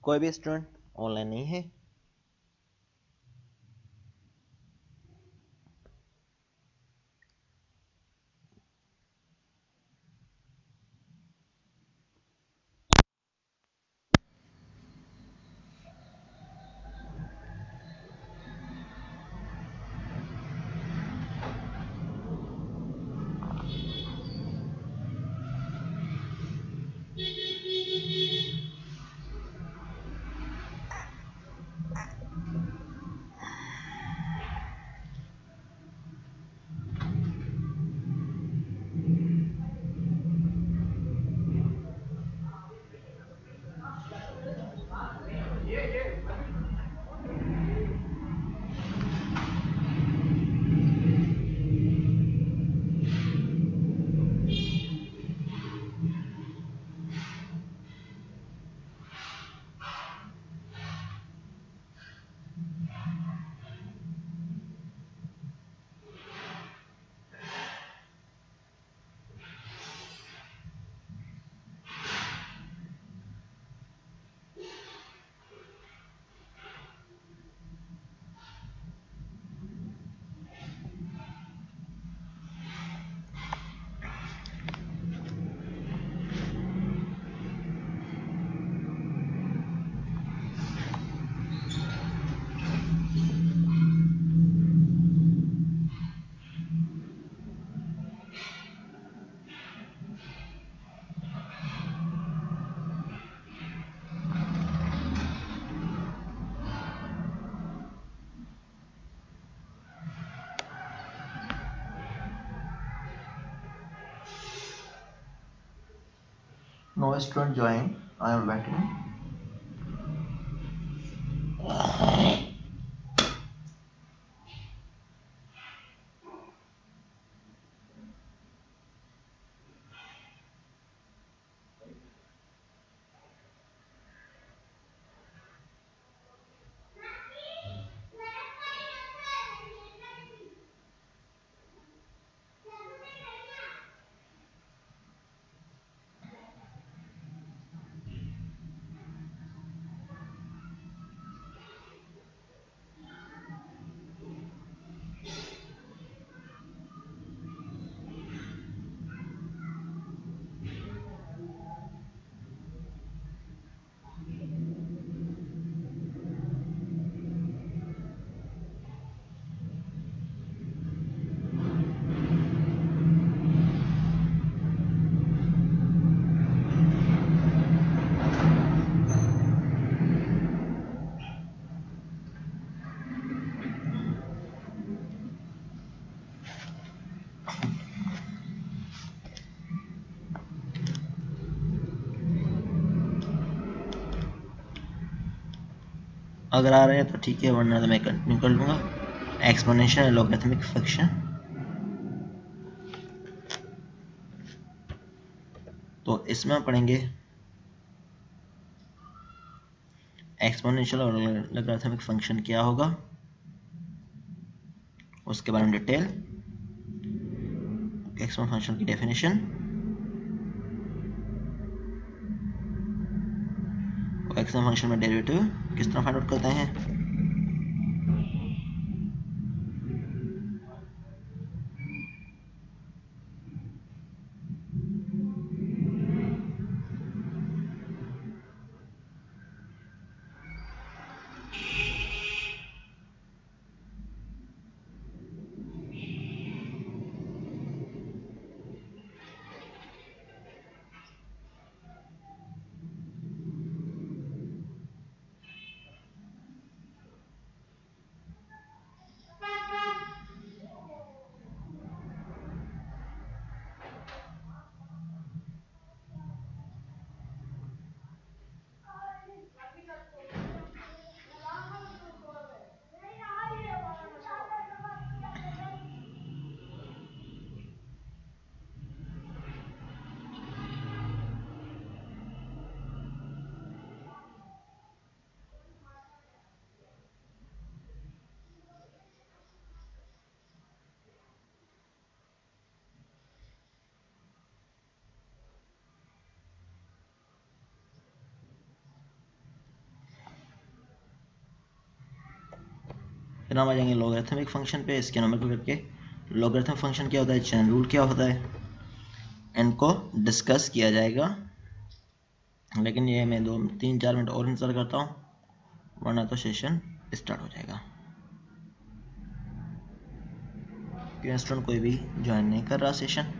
कोई भी student online नहीं है? No student join. I am waiting. अगर आ रहे हैं तो ठीक है, वरना तो मैं कंटिन्यू कर लूँगा। Exponential and logarithmic function. तो इसमें हम पढ़ेंगे एक्सपोनेंशियल और लॉगरिथमिक फंक्शन क्या होगा, उसके बारे में डिटेल, एक्सपोनेंशियल फंक्शन की डेफिनेशन, और एक्सपोनेंशियल फंक्शन में डेरिवेटिव किस तरह फाइंड आउट करते हैं। फिर हम आ जाएंगे लॉगरिथमिक फंक्शन पे, इसके नंबर करके। लॉगरिथमिक फंक्शन क्या होता है, चेन रूल क्या होता है, इनको डिस्कस किया जाएगा। लेकिन ये मैं 2-3-4 मिनट और इंतज़ार करता हूँ, वरना तो सेशन स्टार्ट हो जाएगा। क्यों स्टूडेंट कोई भी ज्वाइन नहीं कर रहा सेशन?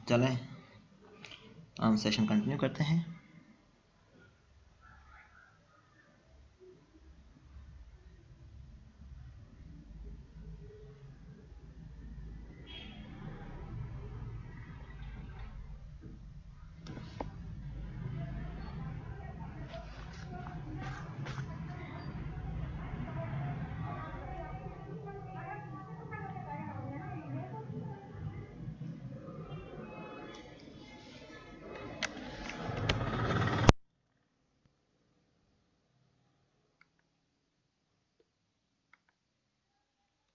चलें हम सेशन कंटिन्यू करते हैं।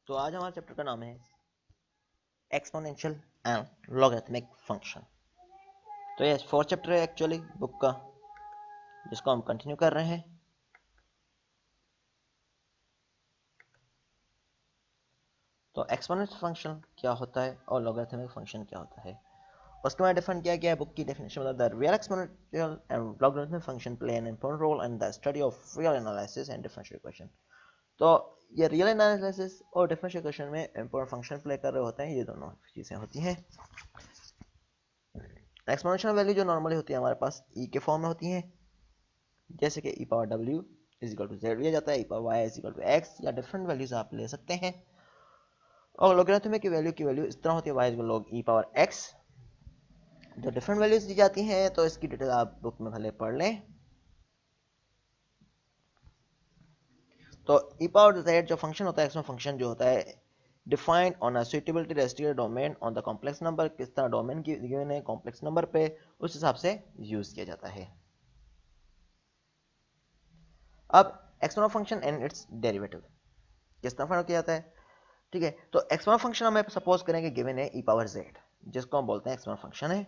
तो आज हमारे चैप्टर का नाम है एक्सपोनेंशियल एंड लॉगरिथमिक फंक्शन। तो ये 4th चैप्टर है एक्चुअली बुक का, जिसको हम कंटिन्यू कर रहे हैं। तो एक्सपोनेंशियल फंक्शन क्या होता है और लॉगरिथमिक फंक्शन क्या होता है, उसके बाद डिफाइन किया गया है बुक की डेफिनेशन में। The real exponential and logarithmic function play an important role in the study of real analysis and differential equation. तो ये रियल एनालिसिस और डिफरेंशियल इक्वेशन में इंपॉर्टेंट फंक्शन प्ले कर रहे होते हैं, ये दोनों चीजें होती हैं। एक्सपोनेंशियल वैल्यू जो नॉर्मली होती है हमारे पास ई के फॉर्म में होती है, जैसे कि ई पावर डब्ल्यू इज इक्वल टू जेड लिया जाता है, e power y is equal to x, या डिफरेंट वैल्यूज आप ले सकते हैं। और लॉगरिथमिक की वैल्यू इस तरह होती है, y is log e power x. जो डिफरेंट वैल्यूज दी जाती हैं तो इसकी डिटेल आप बुक में भले पढ़ लें। तो ई पावर जेड जो फंक्शन होता है, एक्सपोनेंशियल फंक्शन जो होता है, defined on a suitability restricted domain on the complex number, किस तरह डोमेन की गिवन है कॉम्प्लेक्स नंबर पे, उस हिसाब से यूज किया जाता है। अब exponential function and it's derivative किस तरह फाइंड किया जाता है, ठीक है। तो एक्सपोनेंशियल फंक्शन हमें सपोज करें कि गिवन है ई पावर जेड, जिसको हम बोलते हैं एक्सपोनेंशियल फंक्शन है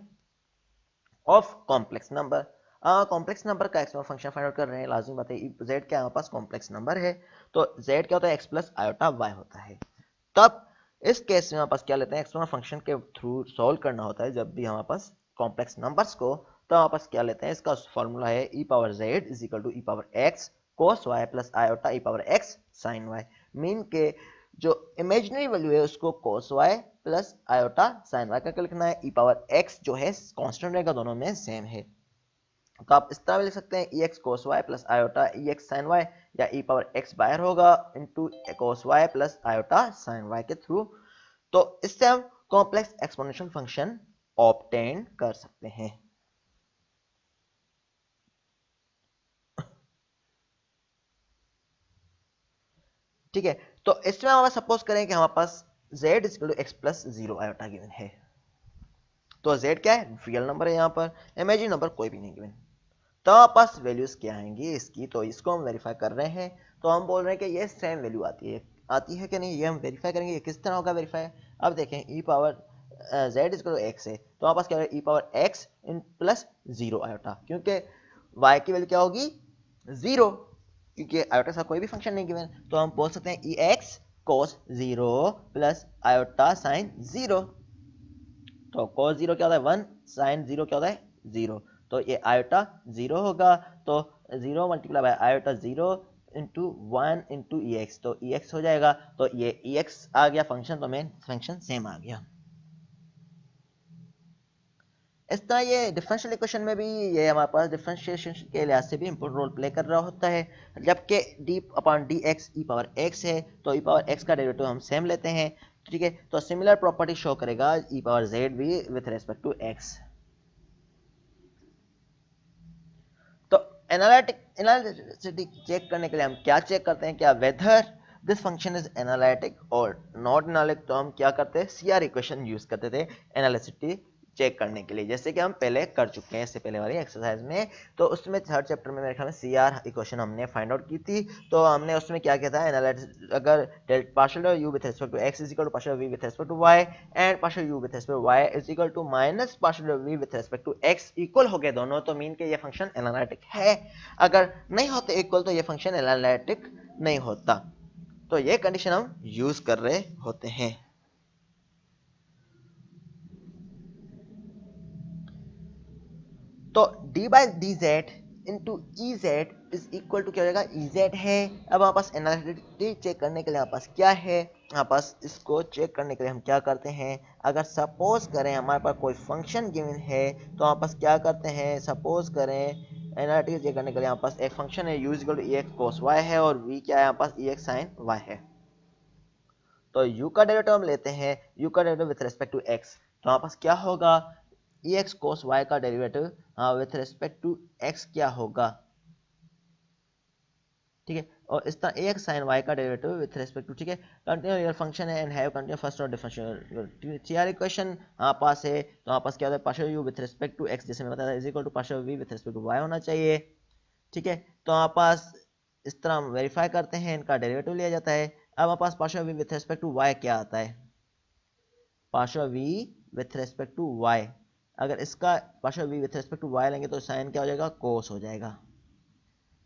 of complex number. Complex number का एक्सपोनेंशियल फंक्शन फाइंड आउट कर रहे हैं, लाजमी बात है जेड क्या हमारे पास कॉम्प्लेक्स नंबर है, तो जेड क्या होता है, एक्स प्लस आयोटा वाई होता है। तब इस केस में हमारे पास क्या लेते हैं, एक्सपोनेंशियल फंक्शन के थ्रू सॉल्व करना होता है जब भी हमारे पास कॉम्प्लेक्स नंबर्स को, तो हमारे पास क्या लेते हैं, इसका फॉर्मूला है e power z is equal to e power x cos y plus iota e power x sine y. Mean के जो इमेजिनरी वैल्यू है उसको cos y plus iota sine y करके लिखना है, ई पावर एक्स जो है कांस्टेंट रहेगा, दोनों में सेम है। तो आप इस तरह लिख सकते हैं, e x cos y plus iota e x sine y, या ई पावर एक्स बाहर होगा into cos y plus iota sine y के थ्रू। तो इससे हम कॉम्प्लेक्स एक्सपोनेंशियल फंक्शन ऑब्टेन कर सकते हैं। ठीक है, तो इसमें हम सपोज करें कि हमारे पास z is equal to x plus zero iota given है। तो z क्या है, रियल नंबर है, यहाँ पर इमेजिनरी नंबर कोई भी नहीं गिवन। तो हमारे पास वैल्यूज क्या आएंगी इसकी, तो इसको हम वेरीफाई कर रहे हैं। तो हम बोल रहे हैं कि ये सेम वैल्यू आती है कि नहीं, ये हम वेरीफाई करेंगे। ये किस तरह होगा वेरीफाई, अब देखें e power z is equal to x है, तो हमारे पास क्या है, ई पावर एक्स इन प्लस जीरो आयोटा, क्योंकि y की वैल्यू क्या होगी, जीरो, क्योंकि आयोटा का कोई भी फंक्शन नहीं गिवन। तो हम बोल सकते हैं e x cos zero plus iota sine zero. तो कोस जीरो क्या होता है, वन, साइन जीरो क्या होता है, जीरो। तो ये आयोटा जीरो होगा, तो zero multiply by iota zero into one into e x, तो ई एक्स हो जाएगा। तो ये ई एक्स आ गया फंक्शन, तो मेन फंक्शन सेम आ गया। इस तरह ये डिफरेंशियल इक्वेशन में भी ये हमारे पास डिफरेंशिएशन के लिहाज से भी इंपॉर्टेंट रोल प्ले कर रहा होता है। जबकि D upon D x e power x है, तो ई पावर एक्स का डेरिवेटिव हम सेम लेते हैं, ठीक है। तो सिमिलर प्रॉपर्टी शो करेगा ई पावर जेड भी विथ रेस्पेक्ट टू एक्स। तो एनालिटिक चेक करने के लिए हम क्या चेक करते हैं, क्या whether this function is analytic और नॉट एनालिटिक, तो हम क्या करते हैं, सीआर इक्वेशन यूज करते थे एनालिसिटी चेक करने के लिए, जैसे कि हम पहले कर चुके हैं इससे पहले वाली एक्सरसाइज में। तो उसमें 3rd चैप्टर में मेरे ख्याल में सीआर इक्वेशन हमने फाइंड आउट की थी। तो हमने उसमें क्या किया था, एनालिटिक अगर partial u with respect to x is equal to partial v with respect to y and partial u with respect to y is equal to minus partial v with respect to x equal हो गए दोनों, तो mean के ये function analytic है। अगर नहीं होते इक्वल तो ये फंक्शन एनालिटिक नहीं होता। तो ये कंडीशन हम यूज कर रहे होते हैं। तो d by d z into e z is equal to क्या हो जाएगा, ई जेड है। अब हमारे पास एनालिटिक चेक करने के लिए हमारे पास क्या है, हमारे पास इसको चेक करने के लिए हम क्या करते हैं, अगर सपोज करें हमारे पास कोई फंक्शन गिवन है, तो हमारे पास क्या करते हैं, सपोज करें एनालिटिक चेक करने के लिए हमारे पास एक फंक्शन है u is equal to e x cos y है, और वी क्या है हमारे पास, ई एक्स साइन वाई है। तो u का डेरिवेटिव हम लेते हैं, u का derivative with respect to x, तो हमारे पास क्या होगा, ई एक्स कोस वाई का derivative with respect to x क्या होगा, ठीक है। और इस तरह ए एक्स साइन वाई का डेरिवेटिव विथ रेस्पेक्ट टू, ठीक है, कंटिन्यू रियल फंक्शन है and have continue first order differential CR equation हमारे पास है। तो हमारे पास क्या होता है, partial u with respect to x, जैसे मैं बताया is equal to partial v with respect to y होना चाहिए, ठीक है। तो हमारे पास इस तरह हम वेरीफाई करते हैं, इनका डेरिवेटिव लिया जाता है। अब हमारे पास partial v with respect to y क्या आता है, partial v with respect to y, अगर इसका partial v with respect to y लेंगे तो साइन क्या हो जाएगा, कोस हो जाएगा।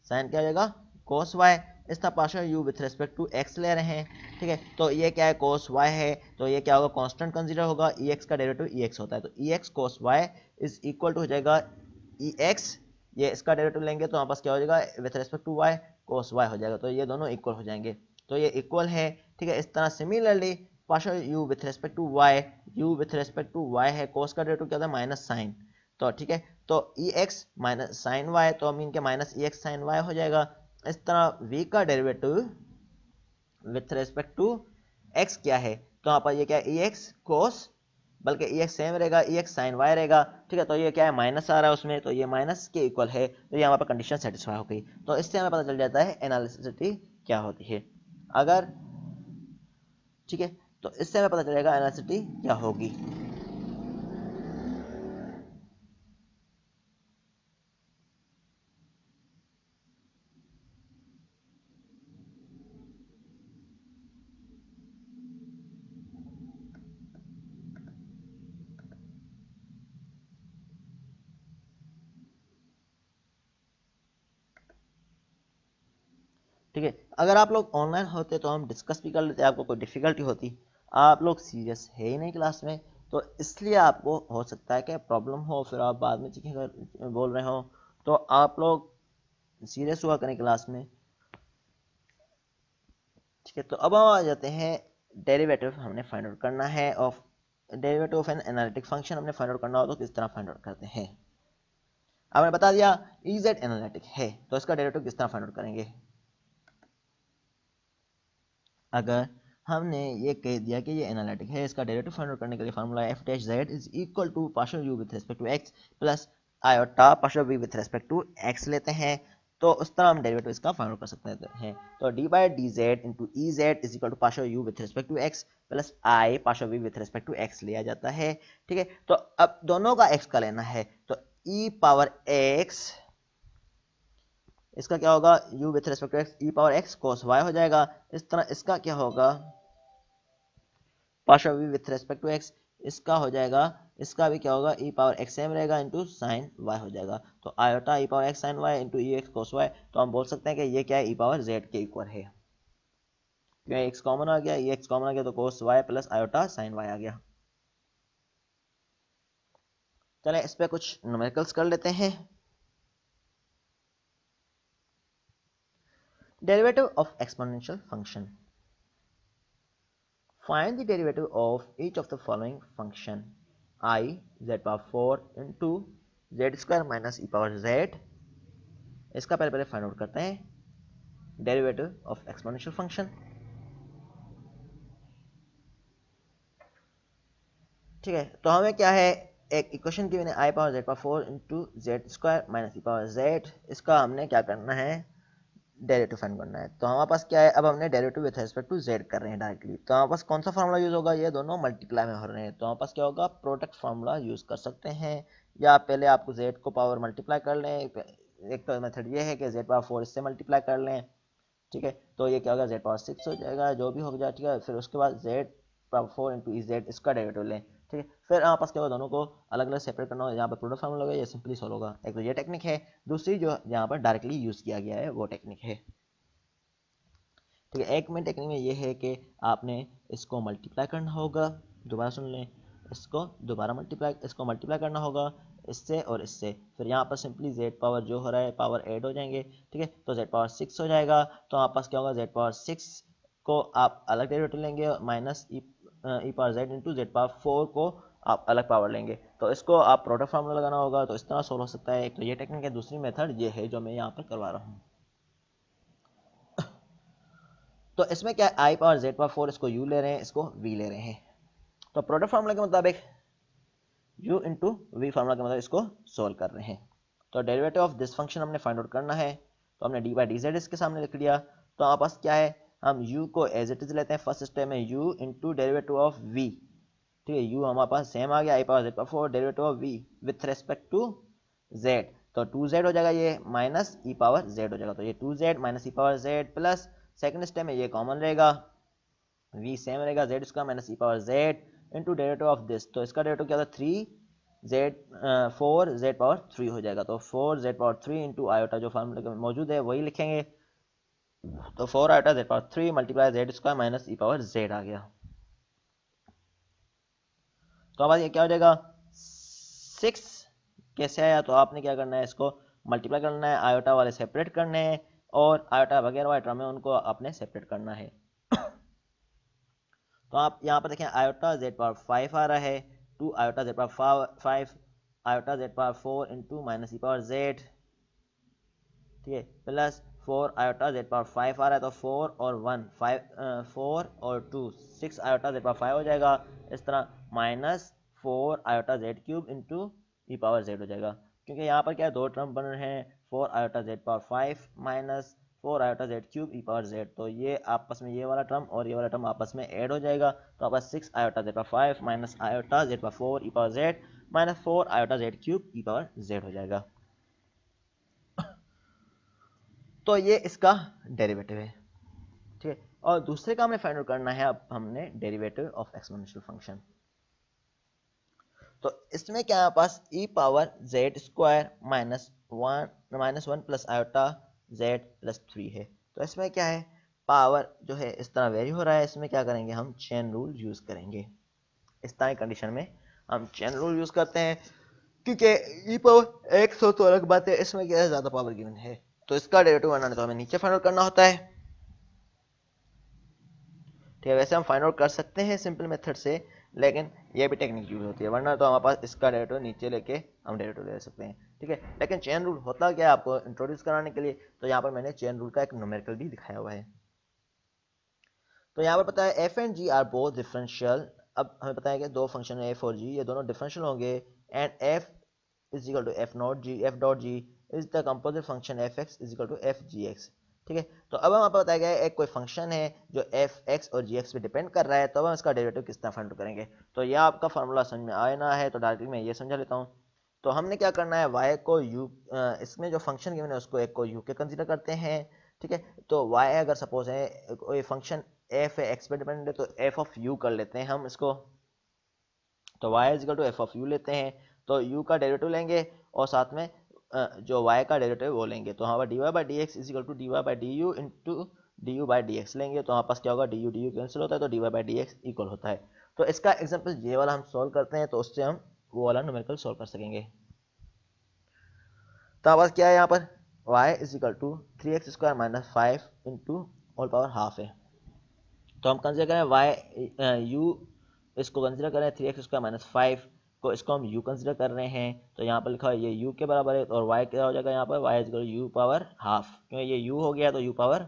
साइन क्या हो जाएगा, कोस y। इसका partial u with respect to x ले रहे हैं, ठीक है, तो ये क्या है, कोस y है, तो ये क्या होगा, कांस्टेंट कंसीडर होगा, ex का डेरिवेटिव ex होता है, तो ex cos y is equal to हो जाएगा ex, ये इसका डेरिवेटिव लेंगे तो हमारे पास क्या हो जाएगा, with respect to y cos y हो जाएगा, तो ये दोनों इक्वल हो जाएंगे, तो ये इक्वल है, ठीक है। इस तरह similarly partial u with respect to y, u with respect to y है, कोस का डेरिवेटिव क्या होता है, माइनस साइन, तो ठीक है, तो ex माइनस साइन y, तो मीन के माइनस ex साइन y हो जाएगा। इस तरह v का derivative with respect to x क्या है, तो यहाँ पर ये क्या है, ex cos, बल्कि ex सेम रहेगा, ex sin y रहेगा, ठीक है, तो ये क्या है, माइनस आ रहा है उसमें, तो ये माइनस के इक्वल है, तो ये हमारे पर कंडीशन सेटिस्फाई हो गई। तो इससे हमें पता चल जाता है एनालिसिटी क्या होती है, अगर, ठीक है, तो इससे हमें पता चलेगा एनालिसिटी क्या होगी। ठीक है, अगर आप लोग ऑनलाइन होते तो हम डिस्कस भी कर लेते, आपको कोई डिफिकल्टी होती, आप लोग सीरियस है ही नहीं क्लास में, तो इसलिए आपको हो सकता है कि प्रॉब्लम हो, फिर आप बाद में चीखें बोल रहे हो, तो आप लोग सीरियस हुआ करें क्लास में। ठीक है, तो अब हम आ जाते हैं, डेरिवेटिव हमने फाइंड आउट करना है of, derivative of an analytic function हमने फाइंड आउट करना हो तो किस तरह फाइंड आउट करते हैं। आपने बता दिया ई जेड एनालिटिक है, तो इसका डेरिवेटिव किस तरह फाइंड आउट करेंगे। अगर हमने ये कह दिया कि ये एनालिटिक है, इसका डेरिवेटिव फाइंड आउट करने के लिए formula f dash z is equal to partial u with respect to x plus iota partial v with respect to x लेते हैं, तो उस तरह हम डेरिवेटिव इसका फाइंड आउट कर सकते हैं। तो d by d z into e z is equal to partial u with respect to x plus i partial v with respect to x लिया जाता है, ठीक है। तो अब दोनों का एक्स का लेना है, तो ई पावर एक्स, इसका क्या होगा, u with respect to x e power x cos y हो जाएगा। इस तरह इसका क्या होगा, partial v with respect to x, इसका हो जाएगा, इसका भी क्या होगा, ई पावर एक्स सेम रहेगा इंटू साइन y हो जाएगा, तो iota e power x sine y into e x cos y, तो हम बोल सकते हैं कि ये क्या है, ई पावर z के इक्वल है, क्योंकि एक्स कॉमन आ गया, ई एक्स कॉमन आ गया, तो कोस y plus iota sign y आ गया। चलें इस पे कुछ न्यूमेरिकल्स कर लेते हैं। Derivative of exponential function. Find the derivative of each of the following function: I z power 4 into z square minus e power z। इसका पहले फाइंड आउट करते हैं डेरिवेटिव ऑफ एक्सपोनेंशियल फंक्शन। ठीक है, तो हमें क्या है, एक इक्वेशन गिवन है i power z power 4 into z square minus e power z, इसका हमने क्या करना है, डेरिवेटिव फाइंड करना है। तो हमारे पास क्या है, अब हमने derivative with respect to z कर रहे हैं डायरेक्टली, तो हमारे पास कौन सा फार्मूला यूज होगा, ये दोनों मल्टीप्लाई में हो रहे हैं, तो हमारे पास क्या होगा, प्रोडक्ट फार्मूला यूज कर सकते हैं, या पहले आपको जेड को पावर मल्टीप्लाई कर लें, एक तो मेथड ये है कि जेड पावर 4 इससे मल्टीप्लाई कर लें, ठीक है, तो ये क्या होगा, जेड पावर 6 हो जाएगा, जो भी हो जाएगा, ठीक है, फिर उसके बाद Z power 4 into e Z इसका डेरिवेटिव लें, ठीक है, फिर हमारे पास क्या होगा, दोनों को अलग अलग सेपरेट करना होगा, यहाँ पर प्रोडक्ट फार्मूला होगा, ये सिंपली सॉल्व होगा। एक तो ये टेक्निक है, दूसरी जो यहाँ पर डायरेक्टली यूज किया गया है वो टेक्निक है, ठीक है। एक में टेक्निक में ये है कि आपने इसको मल्टीप्लाई करना होगा, दोबारा सुन लें, इसको दोबारा इसको मल्टीप्लाई करना होगा इससे और इससे, फिर यहाँ पर सिंपली z पावर जो हो रहा है पावर ऐड हो जाएंगे, ठीक है, तो z पावर 6 हो जाएगा, तो आपके पास क्या होगा, z पावर 6 को आप अलग डेरिवेटिव लेंगे minus e power z into z power 4 को आप अलग पावर लेंगे, तो इसको आप प्रोडक्ट फार्मूला लगाना होगा, तो इस तरह सोल्व हो सकता है। एक तो ये टेक्निक है, दूसरी मेथड ये है जो मैं यहाँ पर करवा रहा हूँ। तो इसमें क्या है, आई पावर जेड पावर 4 इसको u ले रहे हैं, इसको v ले रहे हैं, तो प्रोडक्ट फार्मूला के मुताबिक u इंटू वी फार्मूला के मतलब इसको सोल्व कर रहे हैं। तो डेरिवेटिव ऑफ दिस फंक्शन हमने फाइंड आउट करना है, तो हमने डी बाई डी जेड इसके सामने लिख लिया, तो हमारे पास क्या है, हम u को एज इट इज लेते हैं, फर्स्ट स्टेप में u into derivative of v, ठीक है, u हमारे पास सेम आ गया, i power z power 4 derivative of v with respect to z, तो 2z हो जाएगा, ये माइनस ई पावर z हो जाएगा, तो ये 2z minus e power z plus second step में ये कॉमन रहेगा, v सेम रहेगा, z इसका minus e power z, into derivative of this, तो इसका डेरिवेटिव क्या था 4z पावर 3 हो जाएगा। तो 4z पावर 3 इंटू आयोटा जो फार्मूला में मौजूद है वही लिखेंगे। तो 4 iota z power 3 multiply z square minus e power z आ गया। तो अब ये क्या हो जाएगा 6 कैसे आया, तो आपने क्या करना है इसको मल्टीप्लाई करना है, आयोटा वाले सेपरेट करने हैं और आयोटा वगैरह वाले टर्म है उनको आपने सेपरेट करना है। तो आप यहाँ पर देखें आयोटा z पावर 5 आ रहा है, 2 iota z power 5 iota z power 4 into minus e power z, ठीक है, प्लस 4 आयोटा z पावर 5 आ रहा है, तो 4 और 1 5 4 और 2 6 आयोटा z पावर 5 हो जाएगा। इस तरह minus 4 iota z cube into e power z हो जाएगा, क्योंकि यहाँ पर क्या है 2 टर्म बन रहे हैं, 4 iota z power 5 minus 4 iota z cube e power z, तो ये आपस में ये वाला टर्म और ये वाला टर्म आपस में ऐड हो जाएगा। तो आपका 6 iota z power 5 minus iota z power 4 e power z minus 4 iota z cube e power z हो जाएगा। तो ये इसका डेरिवेटिव है, ठीक है। और दूसरे का हमें फाइंड आउट करना है अब हमने डेरिवेटिव ऑफ एक्सपोनेंशियल फंक्शन। तो इसमें क्या है पास e power z square minus one plus iota z plus 3 है। तो इसमें क्या है पावर जो है इस तरह वेरी हो रहा है, इसमें क्या करेंगे हम चेन रूल यूज करेंगे। इस तरह की कंडीशन में हम चेन रूल यूज करते हैं, क्योंकि ई पावर एक्स हो तो अलग बात है, इसमें क्या है ज्यादा पावर गिवन है, तो इसका डेरिवेटिव बनाने तो हमें नीचे फाइंड आउट करना होता है, ठीक है। वैसे हम फाइंड आउट कर सकते हैं सिंपल मेथड से, लेकिन ये भी टेक्निक यूज होती है, वरना तो हमारे पास इसका डेरिवेटिव नीचे लेके हम डेरिवेटिव ले सकते हैं, ठीक है। लेकिन चेन रूल होता क्या है आपको इंट्रोड्यूस कराने के लिए, तो यहाँ पर मैंने चेन रूल का एक न्यूमेरिकल भी दिखाया हुआ है। तो यहाँ पर पता है f and g are both differential. अब हमें पता है कि दो फंक्शन है एफ और जी, ये दोनों डिफरेंशियल होंगे, and f is equal to f not g, f dot g is the composite function f x is equal to f g x, ठीक है। तो अब हम आपको बताया गया है एक कोई फंक्शन है जो एफ एक्स और जी एक्स पे डिपेंड कर रहा है, तो अब हम इसका डेरिवेटिव किस तरह फाइंड करेंगे। तो यह आपका फार्मूला समझ में आना है, तो डायरेक्टली मैं ये समझा लेता हूँ। तो हमने क्या करना है y को u, इसमें जो फंक्शन गिवन है उसको एक को u के कंसीडर करते हैं, ठीक है। तो y अगर सपोज है कोई फंक्शन f है x पे डिपेंडेंट है, तो f ऑफ u कर लेते हैं हम इसको, तो y is equal to f of u लेते हैं, तो u का डेरिवेटिव लेंगे और साथ में जो y का डेरिवेटिव वो लेंगे, तो यहाँ पर dy by d x is equal to d y by d u into d u by d x लेंगे, तो हमारे पास क्या होगा डी यू कैंसिल होता है, तो d y by d x equal होता है। तो इसका एग्जाम्पल ये वाला हम सॉल्व करते हैं, तो उससे हम वो वाला न्यूमेरिकल सॉल्व कर सकेंगे। तो हमारे पास क्या है यहाँ पर y is equal to 3x square minus 5 into all power half है, तो हम कंसिडर करें y u, इसको कंसिडर करें 3x स्क्वायर माइनस 5 को, इसको हम u कंसिडर कर रहे हैं, तो यहाँ पर लिखा है ये u के बराबर है, और y क्या हो जाएगा यहाँ पर y is equal to u power half, क्योंकि ये u हो गया तो u पावर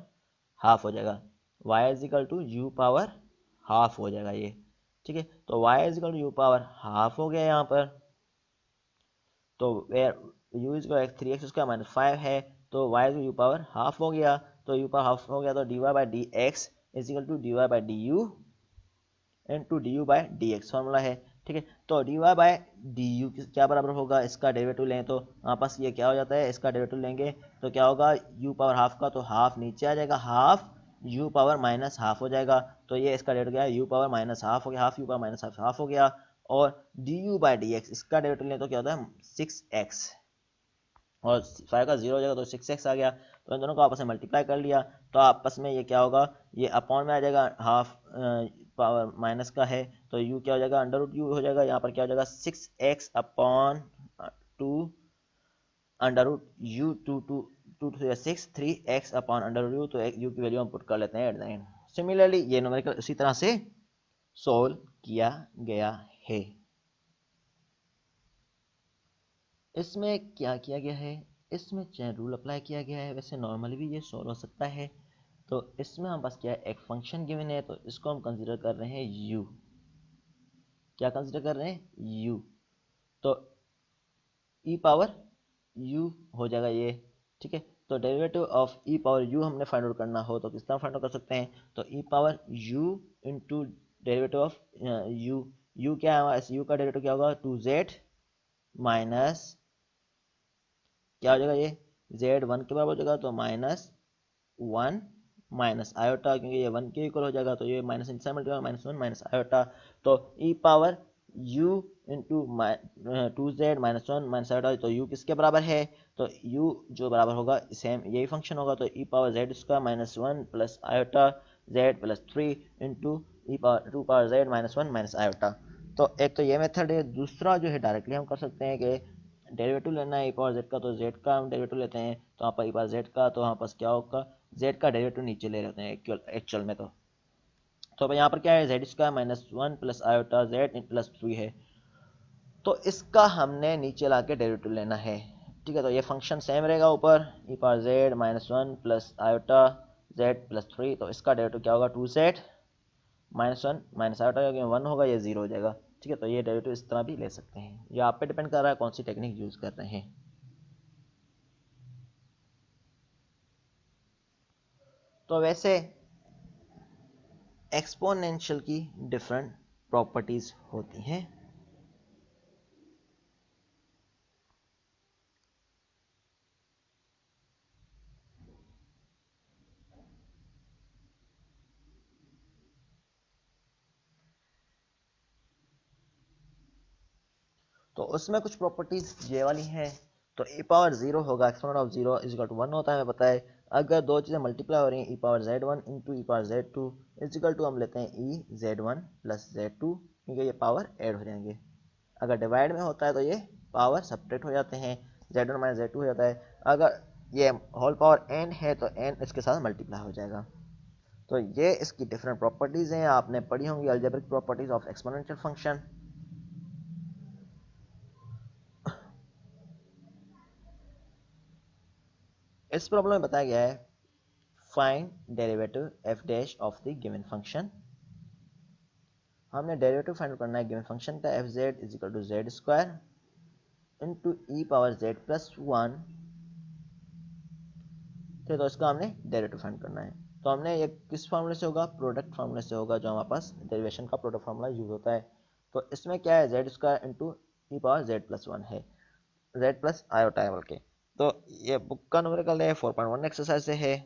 हाफ हो जाएगा, y is equal to u power half हो जाएगा ये, ठीक है। तो y is equal to u power half हो गया यहाँ पर, तो where u is equal to 3x square minus 5 है, तो y is u power half हो गया, तो u पावर हाफ हो गया, तो dy by d x is equal to d y by d u into d u by d x formula है, ठीक है। तो d y by d u क्या बराबर होगा, इसका डेरिवेटिव लें तो हमारे पास ये क्या हो जाता है, इसका डेरिवेटिव लेंगे तो क्या होगा u पावर हाफ का, तो हाफ नीचे आ जाएगा, half u power minus half हो जाएगा, तो ये इसका डेरिवेटिव क्या है u पावर माइनस हाफ हो गया, half u power minus half हो गया, और D u by d x इसका डेरिवेटिव लें तो क्या होता है 6x, और 5 का 0 हो जाएगा तो 6x आ गया, तो इन दोनों को आपस में मल्टीप्लाई कर लिया, तो आपस में ये क्या होगा, ये अपॉन में आ जाएगा, हाफ पावर माइनस का है तो u क्या हो जाएगा अंडर रूट u हो जाएगा, यहाँ पर क्या हो जाएगा 6x upon 2 under root u, 2 to 6 3x upon under root u, तो u की वैल्यू हम पुट कर लेते हैं एट द एंड। सिमिलरली ये न्यूमेरिकल इसी तरह से सोल्व किया गया है। इसमें क्या किया गया है, इसमें चेन रूल अप्लाई किया गया है, वैसे नॉर्मली भी ये सॉल्व हो सकता है। तो इसमें हम बस क्या है एक फंक्शन गिवन है, तो इसको हम कंसीडर कर रहे हैं u, क्या कंसीडर कर रहे हैं u, तो e पावर u हो जाएगा ये, ठीक है। तो derivative of e power u हमने फाइंड आउट करना हो तो किस तरह फाइंड आउट कर सकते हैं, तो e power u into derivative of u क्या है हमारा, u का डेरिवेटिव क्या होगा 2z माइनस क्या हो जाएगा ये z 1 के बराबर हो जाएगा, तो माइनस 1 माइनस आयोटा, क्योंकि ये 1 के इक्वल हो जाएगा, तो ये minus into multiply minus 1 minus iota, तो e power u into 2z minus 1 minus iota, तो u किसके बराबर है, तो u जो बराबर होगा सेम यही फंक्शन होगा, तो e power z square minus 1 plus iota z plus 3 into e power 2 power z minus 1 minus iota. तो एक तो ये मेथड है, दूसरा जो है डायरेक्टली हम कर सकते हैं कि डेरिवेटिव लेना है ई पावर जेड का, तो जेड का हम डेरिवेटिव लेते हैं, तो यहाँ पर ई पावर जेड का, तो यहाँ पास क्या होगा, जेड का डेरिवेटिव नीचे ले लेते हैं एक्चुअल में। तो यहाँ पर क्या है, Z square minus 1 plus iota z plus 3 है, तो इसका हमने नीचे ला के डेरिवेटिव लेना है। ठीक है, तो ये फंक्शन सेम रहेगा ऊपर, e power z minus 1 plus iota z plus 3, तो इसका डेरिवेटिव क्या होगा, 2z माइनस 1 माइनस आयोटा, क्योंकि 1 होगा ये 0 हो जाएगा। ठीक है, तो ये डेरिवेटिव इस तरह भी ले सकते हैं, ये आप पे डिपेंड कर रहा है कौन सी टेक्निक यूज कर रहे हैं। तो वैसे एक्सपोनेंशियल की डिफरेंट प्रॉपर्टीज होती हैं। तो उसमें कुछ प्रॉपर्टीज ये वाली हैं, तो e पावर 0 होगा, exponent of 0 is equal to 1 होता है, हमें पता है। अगर दो चीज़ें मल्टीप्लाई हो रही हैं, e power z1 into e power z2 is equal to हम लेते हैं e z1 प्लस z2, क्योंकि ये पावर ऐड हो जाएंगे। अगर डिवाइड में होता है तो ये पावर सब्ट्रैक्ट हो जाते हैं, z1 माइनस z2 हो जाता है। अगर ये होल पावर n है तो n इसके साथ मल्टीप्लाई हो जाएगा। तो ये इसकी डिफरेंट प्रॉपर्टीज़ हैं, आपने पढ़ी होंगी algebraic properties of exponential function. इस प्रॉब्लम में बताया गया है, find derivative f dash of the given function. हमने डेरिवेटिव फाइंड करना है गिवन फंक्शन का, f z is equal to z square into e power z plus 1। ठीक है, तो इसका हमने डेरिवेटिव फाइंड करना है। तो हमने ये किस फार्मूले से होगा, प्रोडक्ट फार्मूले से होगा, जो हमारे पास डेरिवेशन का प्रोडक्ट फार्मूला यूज होता है। तो इसमें क्या है, Z square into e power z plus 1 है, जेड प्लस आयोटा है बल्कि। तो ये बुक का न्यूमेरिकल है, 4.1 एक्सरसाइज से है।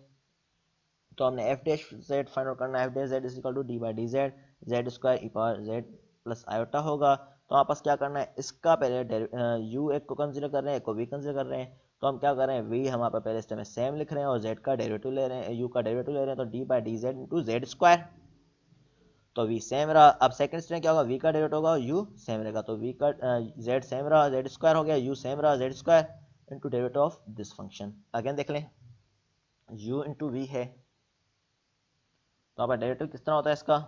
तो हमने f dash z find out करना है, f dash z is equal to d by d z, z square e power z plus iota होगा। तो आपस क्या करना है, इसका पहले यू एक को कंसिडर कर रहे हैं, एक को वी कंसिडर कर रहे हैं। तो हम क्या कर रहे हैं, वी हम यहाँ पर पहले स्टेप में सेम लिख रहे हैं और जेड का डेरिवेटिव ले रहे हैं, यू का डेरिवेटिव ले रहे हैं, तो d by d z into z square. तो वी सेम रहा। अब सेकंड स्टेप में क्या होगा, वी का डेरिवेटिव होगा, यू सेम रहेगा, तो वी का जेड सेम रहा, जेड स्क्वायर हो गया, यू सेम रहा, Z square into derivative of this function. Again देख लें, यू इंटू वी है, तो आपका डेरिवेटिव किस तरह होता है इसका,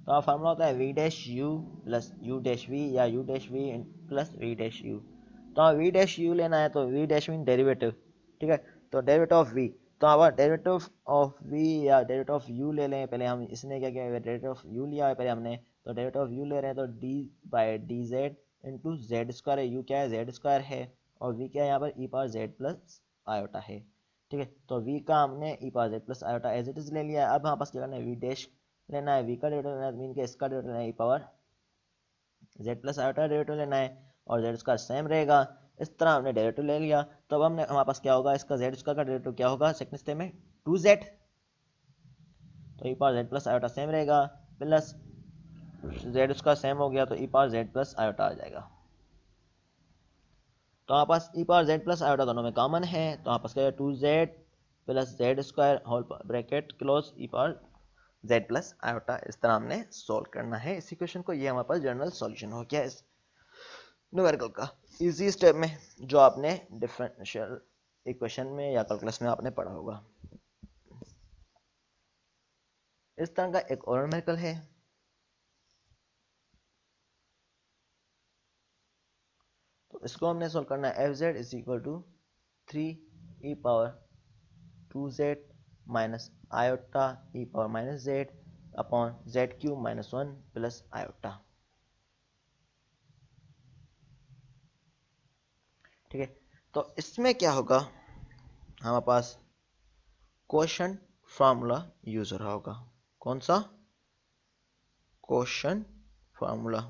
तो फार्मूला होता है v dash u plus u dash v या u dash v plus v dash u. तो वी डैश यू लेना है, तो वी डैश मीन डेरिवेटिव। ठीक है, तो डेरिवेटिव ऑफ वी, तो अब डेरिवेटिव ऑफ वी या डेरिवेटिव ऑफ यू ले लें। पहले हम इसने क्या किया, डेरिवेटिव ऑफ यू लिया है पहले हमने, तो डेरिवेटिव ऑफ यू ले रहे हैं, तो d by d z into z square है, यू क्या है जेड स्क्वायर है, और वी क्या है यहाँ पर e power z plus iota है। ठीक है, तो वी का हमने e power z plus iota as it is ले लिया है। अब हमारे पास क्या करना है, वी डैश लेना है, वी का डेरिवेटिव लेना है, मीन के इसका डेरिवेटिव लेना है, e power z plus iota derivative लेना है, और जेड स्क्वायर सेम रहेगा। इस तरह हमने डेरिवेटिव ले लिया, तो अब हमने हमारे पास क्या होगा, इसका जेड स्क्वायर का डेरिवेटिव क्या होगा सेकंड स्टेप में, 2z, तो e power z plus iota same रहेगा, प्लस जेड स्क्वायर सेम हो गया, तो e power z plus iota आ जाएगा। तो हमारे पास e power z plus iota दोनों में कॉमन है, तो हमारे पास क्या है, 2z plus z square whole bracket close e power z plus iota. इस तरह हमने सोल्व करना है इस इक्वेशन को। ये हमारे पास जनरल सॉल्यूशन हो गया इस न्यूमेरिकल का, इजी स्टेप में, जो आपने डिफरेंशियल इक्वेशन में या कैलकुलस में आपने पढ़ा होगा। इस तरह का एक और न्यूमेरिकल है, तो इसको हमने सोल्व करना है, f z is equal to 3 e power 2z minus iota e power minus z upon z cube minus 1 plus iota. ठीक है, तो इसमें क्या होगा, हमारे पास क्वोशंट फार्मूला यूज हो रहा होगा। कौन सा? Quotient formula.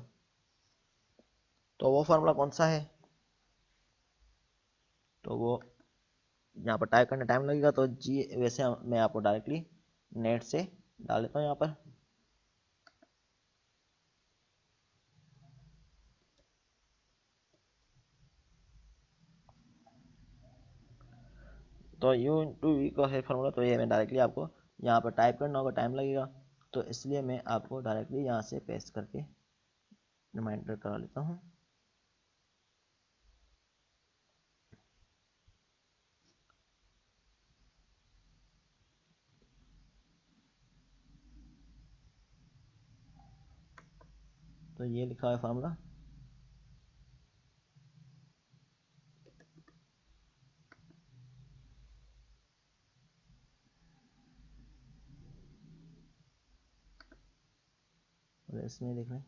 तो वो फार्मूला कौन सा है? तो वो यहाँ पर टाइप करने टाइम लगेगा, तो जी वैसे मैं आपको डायरेक्टली नेट से डाल देता हूँ यहाँ पर। तो u इंटू वी का है फार्मूला, तो ये मैं डायरेक्टली आपको यहाँ पर टाइप करना होगा, टाइम लगेगा, तो इसलिए मैं आपको डायरेक्टली यहाँ से पेस्ट करके रिमाइंडर करा लेता हूँ। तो ये लिखा है फार्मूला। इसमें देख लें,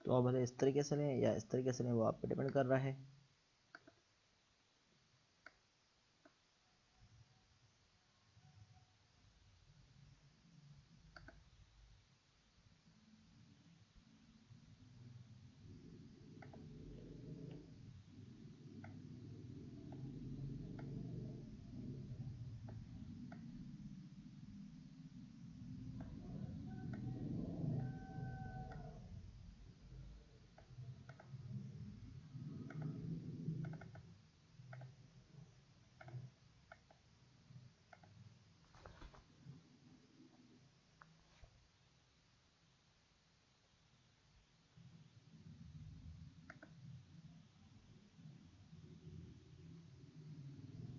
तो अब इस तरीके से लें या इस तरीके से लें, वो आप पे डिपेंड कर रहा है।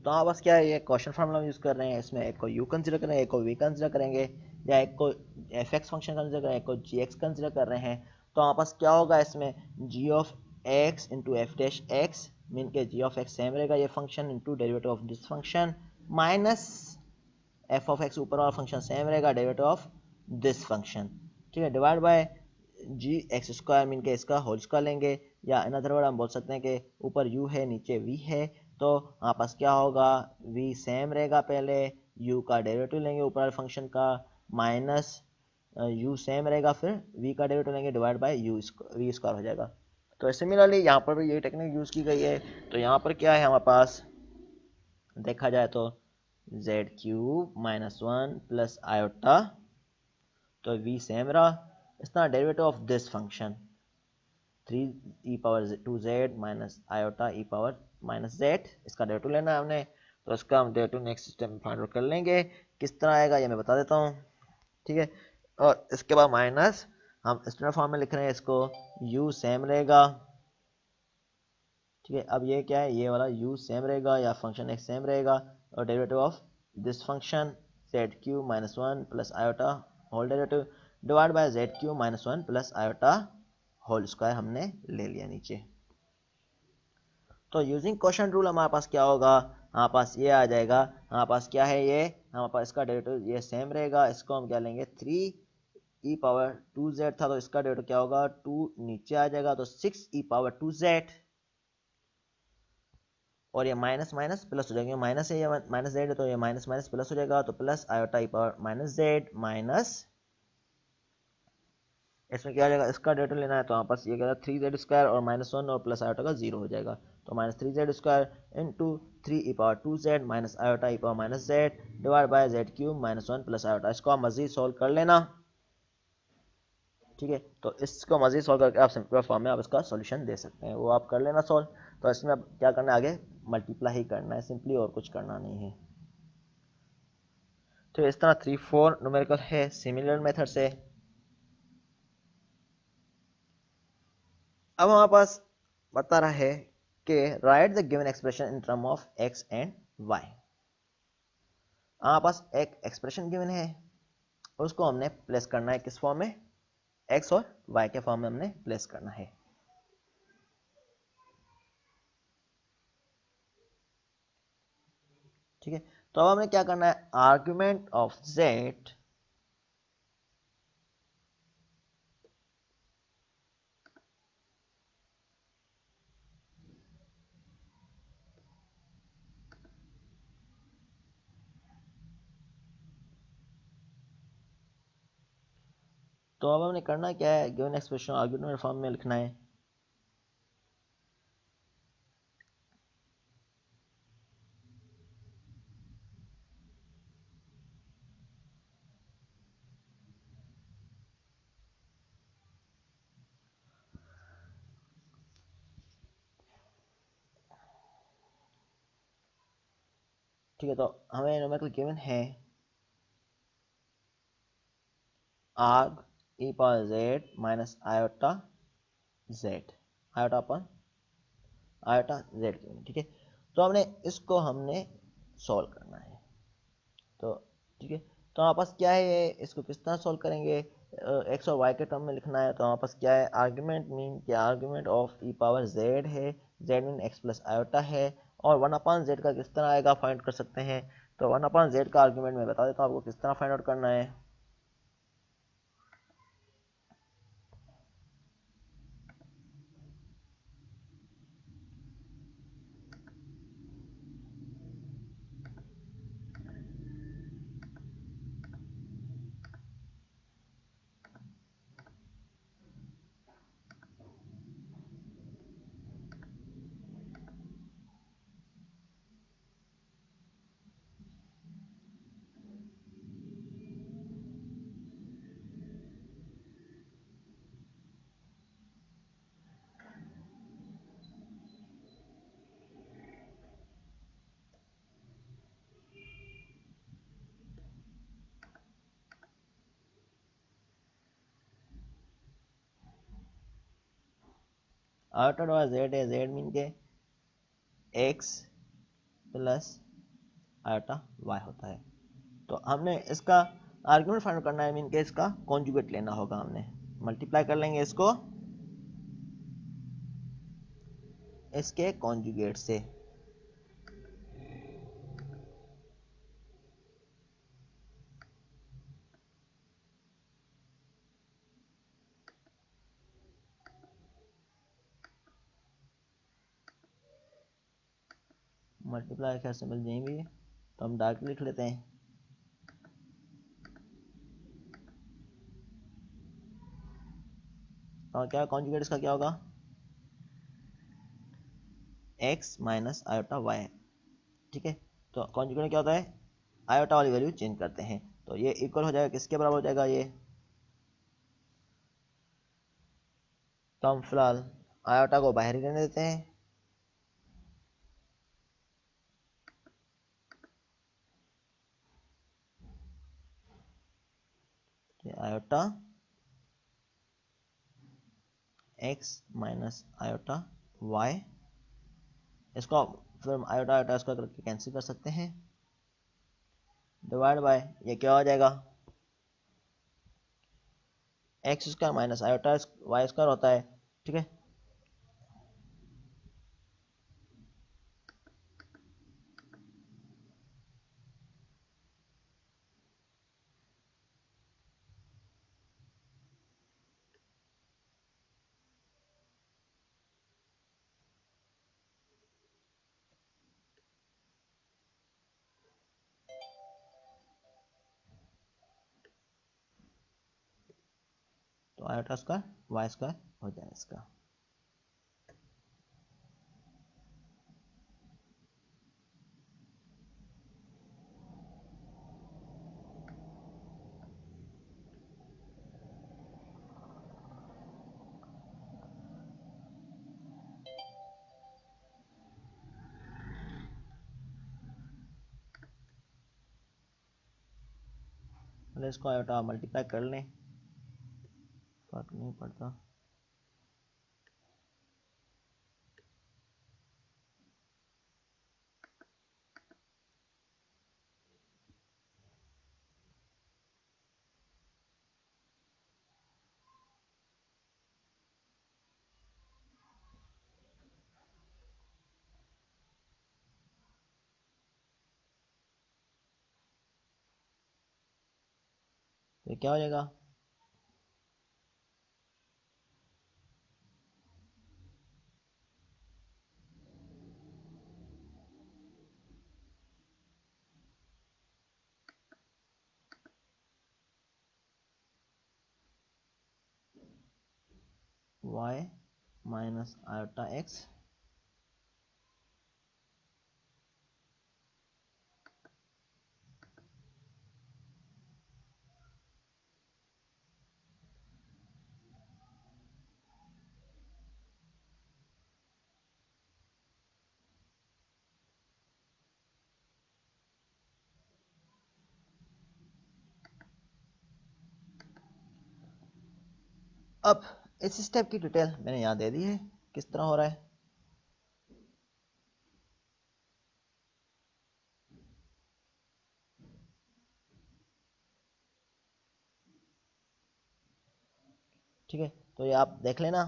तो हाँ, बस क्या है, ये क्वेश्चन फार्मूला यूज़ कर रहे हैं, इसमें एक को यू कंसिडर करेंगे, एक को वी कंसिडर करेंगे, या एक को एफ एक्स फंक्शन कंसिडर करेंगे, एक को जी एक्स कंसिडर कर रहे हैं। तो हमारे पास क्या होगा, इसमें g of x into f dash x mean के जी ऑफ एक्स सेम रहेगा ये function, into derivative of this function minus f of x ऊपर वाला फंक्शन सेम रहेगा, डेरिवेटिव ऑफ दिस फंक्शन। ठीक है, divide by g x square mean के इसका होल स्क्वायर लेंगे, या इन अदर वर्ड हम बोल सकते हैं कि ऊपर यू है नीचे वी है, तो हमारे पास क्या होगा, वी सेम रहेगा, पहले यू का डेरिवेटिव लेंगे ऊपर वाले फंक्शन का, माइनस यू सेम रहेगा, फिर वी का डेरिवेटिव लेंगे, divide by u v square हो जाएगा। तो सिमिलरली यहाँ पर भी यही टेक्निक यूज़ की गई है। तो यहाँ पर क्या है हमारे पास, देखा जाए तो Z cube minus 1 plus iota, तो वी सेम रहा, इसका derivative of this function 3 e power 2z minus iota e power minus z, इसका डेरिवेटिव लेना है हमने, तो इसका हम डेरिवेटिव नेक्स्ट स्टेप में फाइंड आउट कर लेंगे। किस तरह आएगा ये मैं बता देता हूँ। ठीक है, और इसके बाद माइनस हम स्टैंडर्ड फॉर्म में लिख रहे हैं इसको, u सेम रहेगा। ठीक है, अब ये क्या है, ये वाला u सेम रहेगा या फंक्शन x सेम रहेगा, और derivative of this function z cube minus 1 plus iota whole derivative divide by z cube minus 1 plus iota whole square हमने ले लिया नीचे। तो यूजिंग क्वेश्चन रूल हमारे पास क्या होगा, हमारे पास ये आ जाएगा, हमारे पास क्या है, ये हमारे पास इसका डेरिवेटिव ये सेम रहेगा, इसको हम क्या लेंगे 3 ई पावर 2z था, तो इसका डेरिवेटिव क्या होगा, 2 नीचे आ जाएगा, तो 6 ई पावर 2z, और ये माइनस माइनस प्लस हो जाएगा, माइनस है, ये माइनस जेड है, तो ये माइनस माइनस प्लस हो जाएगा, तो plus iota e power minus Z minus, इसमें क्या हो जाएगा, इसका डेरिवेटिव लेना है, तो यहाँ पास ये क्या 3z स्क्वायर और माइनस 1 और प्लस आयोटा का 0 हो जाएगा। तो -3z² into 3e⁻2z minus iota e⁻−z divide by z³ -1 plus iota. इसको आप मजीद सॉल्व कर लेना, ठीक है। तो इसको मजीद सॉल्व करके आप सिंपल फॉर्म में आप इसका सॉल्यूशन दे सकते हैं, वो आप कर लेना सॉल्व। तो इसमें अब क्या करना है, आगे मल्टीप्लाई ही करना है सिंपली, और कुछ करना नहीं है। तो इस तरह 3-4 न्यूमेरिकल है सिमिलर मेथड से। अब हमारे पास बता रहा है कि write the given expression in term of x and y. हमारे पास एक एक्सप्रेशन गिवन है, उसको हमने प्लेस करना है किस फॉर्म में, एक्स और वाई के फॉर्म में हमने प्लेस करना है। ठीक है, तो अब हमें क्या करना है, आर्ग्यूमेंट ऑफ जेड तो अब हमने करना क्या है, गिवन एक्सप्रेशन आर्गुमेंट फॉर्म में लिखना है। ठीक है, तो हमें नंबर गिवन है आर्ग e पावर z minus iota z, iota upon iota z given, ठीक है। तो हमने सॉल्व करना है। तो ठीक है, तो हमारे पास क्या है, ये इसको किस तरह सॉल्व करेंगे, एक्स और वाई के टर्म में लिखना है। तो हमारे पास क्या है, आर्ग्यूमेंट मीन क्या, argument of e power z है, z mean x plus iota है, और 1/z का किस तरह आएगा फाइंड कर सकते हैं। तो 1/z का आर्ग्यूमेंट मैं बता देता हूँ आपको किस तरह फाइंड आउट करना है। आयोटा डॉट जेड है, जेड मीन के एक्स प्लस आयोटा वाई होता है। तो हमने इसका आर्ग्यूमेंट फाइंड करना है, मीन के इसका कॉन्जुगेट लेना होगा। हमने मल्टीप्लाई कर लेंगे इसको इसके कॉन्जुगेट से। मल्टीप्लाई खैर समझ नहीं भी, तो हम डायरेक्ट लिख लेते हैं। और क्या कॉन्जुगेट इसका क्या होगा, x माइनस आयोटा वाई, ठीक है। तो कॉन्जुगेट में क्या होता है, आयोटा वाली वैल्यू चेंज करते हैं। तो ये इक्वल हो जाएगा, किसके बराबर हो जाएगा ये, तो हम फिलहाल आयोटा को बाहर ही रहने देते हैं। Iota x minus iota y, इसको फिर आयोटा आयोटा इसका करके कैंसिल कर सकते हैं, डिवाइड बाय ये क्या हो जाएगा, x square minus iota y square होता है, ठीक है। तो आयोटा स्क्वायर वाई स्क्वायर हो जाए इसका। पहले इसको आयोटा मल्टीप्लाई कर लें, फर्क नहीं पड़ता। तो क्या हो जाएगा, y माइनस आयोटा एक्स अब इस स्टेप की डिटेल मैंने यहाँ दे दी है किस तरह हो रहा है। ठीक है, तो ये आप देख लेना।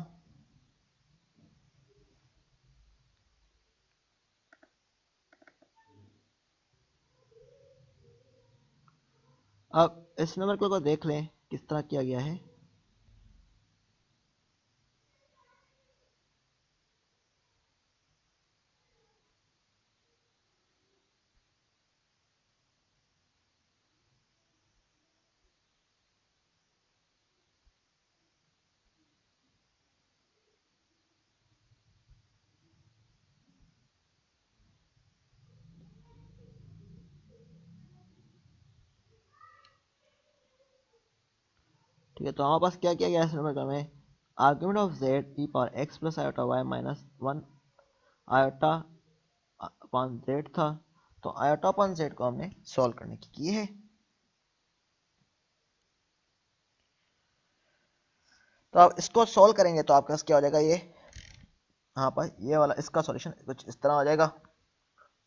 अब इस नंबर को देख लें किस तरह किया गया है। ठीक है, तो हमारे पास क्या किया गया इस नंबर में, argument of z e power x plus iota y minus one iota upon z था। तो आयोटा अपॉन जेड को हमने सॉल्व करने की है। तो आप इसको सॉल्व करेंगे तो आपके पास क्या हो जाएगा, ये यहाँ पर ये वाला इसका सॉल्यूशन कुछ इस तरह हो जाएगा।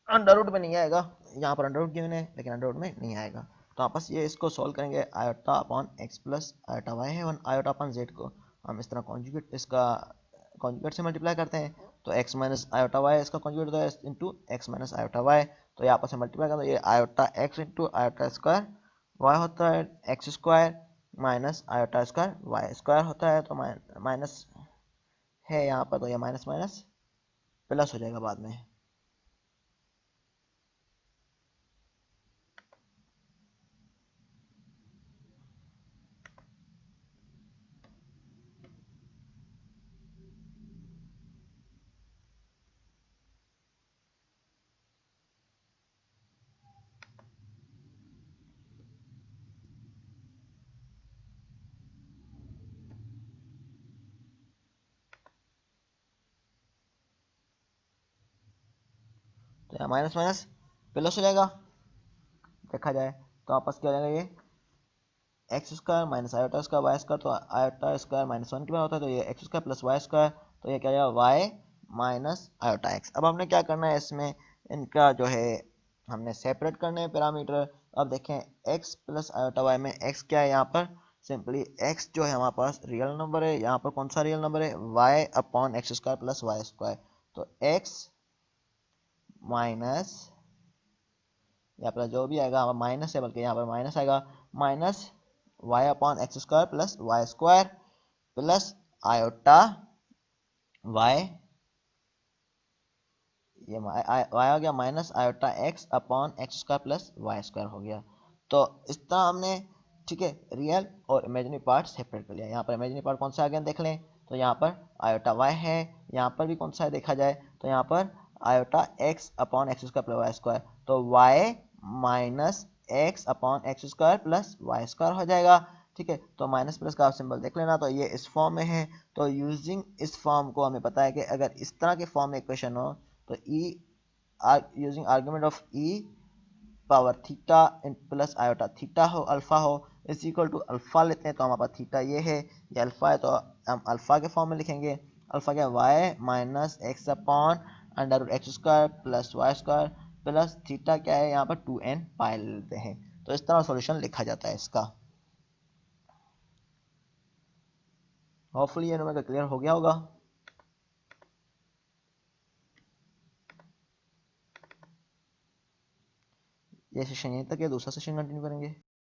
अंडर रूट में नहीं आएगा, यहाँ पर अंडर रूट गिवन है लेकिन अंडर रूट में नहीं आएगा। तो आप बस ये इसको सॉल्व करेंगे, iota upon x plus iota y है, वन आयोटा अपॉन जेड को हम इस तरह कॉन्जुगेट इसका कॉन्जुगेट से मल्टीप्लाई करते हैं। तो एक्स माइनस आयोटा वाई इसका कॉन्जुगेट होता है into x minus iota y. तो ये आपस में मल्टीप्लाई करते हैं, ये iota x into iota square y होता है x square minus iota square y square होता है। तो माइनस है यहाँ पर, तो ये माइनस माइनस प्लस हो जाएगा बाद में। तो यहाँ माइनस माइनस प्लस हो जाएगा देखा जाए। तो आपस क्या हो जाएगा, ये x square minus iota square y square, तो आयोटा स्क्वायर माइनस वन के बराबर होता है, तो ये x square plus y square, तो ये क्या हो जाएगा वाई माइनस आयोटा एक्स। अब हमने क्या करना है इसमें, इनका जो है हमने सेपरेट करने हैं पैरामीटर। अब देखें एक्स प्लस आयोटा वाई में एक्स क्या है, यहाँ पर सिंपली एक्स जो है हमारे पास रियल नंबर है, यहाँ पर कौन सा रियल नंबर है, y upon x square plus y square. तो एक्स माइनस यहाँ पर जो भी आएगा माइनस है, बल्कि यहाँ पर माइनस आएगा, minus y upon x square plus y square plus iota y, ये वाई हो गया minus iota x upon x square plus y square हो गया। तो इस तरह हमने, ठीक है, रियल और इमेजिनरी पार्ट सेपरेट कर लिया। यहाँ पर इमेजिनरी पार्ट कौन सा आ गया देख लें, तो यहाँ पर आयोटा वाई है, यहाँ पर भी कौन सा है देखा जाए, तो यहाँ पर iota x upon x square plus y square, तो y minus x upon x square plus y square हो जाएगा। ठीक है, तो माइनस प्लस का सिंबल देख लेना, तो ये इस फॉर्म में है। तो यूजिंग इस फॉर्म को हमें पता है कि अगर इस तरह के फॉर्म में इक्वेशन हो तो e using argument of e power theta plus iota theta हो अल्फा हो, इज इक्वल टू अल्फ़ा लेते हैं तो हमारे पास थीटा ये है, ये अल्फ़ा है तो हम अल्फ़ा के फॉर्म में लिखेंगे। अल्फ़ा क्या, y minus x upon under root x square plus y square plus theta क्या है यहाँ पर 2n पाई लेते हैं। तो इस तरह सॉल्यूशन लिखा जाता है इसका। होपफुली ये नंबर क्लियर हो गया होगा। ये सेशन यहीं तक है, दूसरा सेशन कंटिन्यू करेंगे।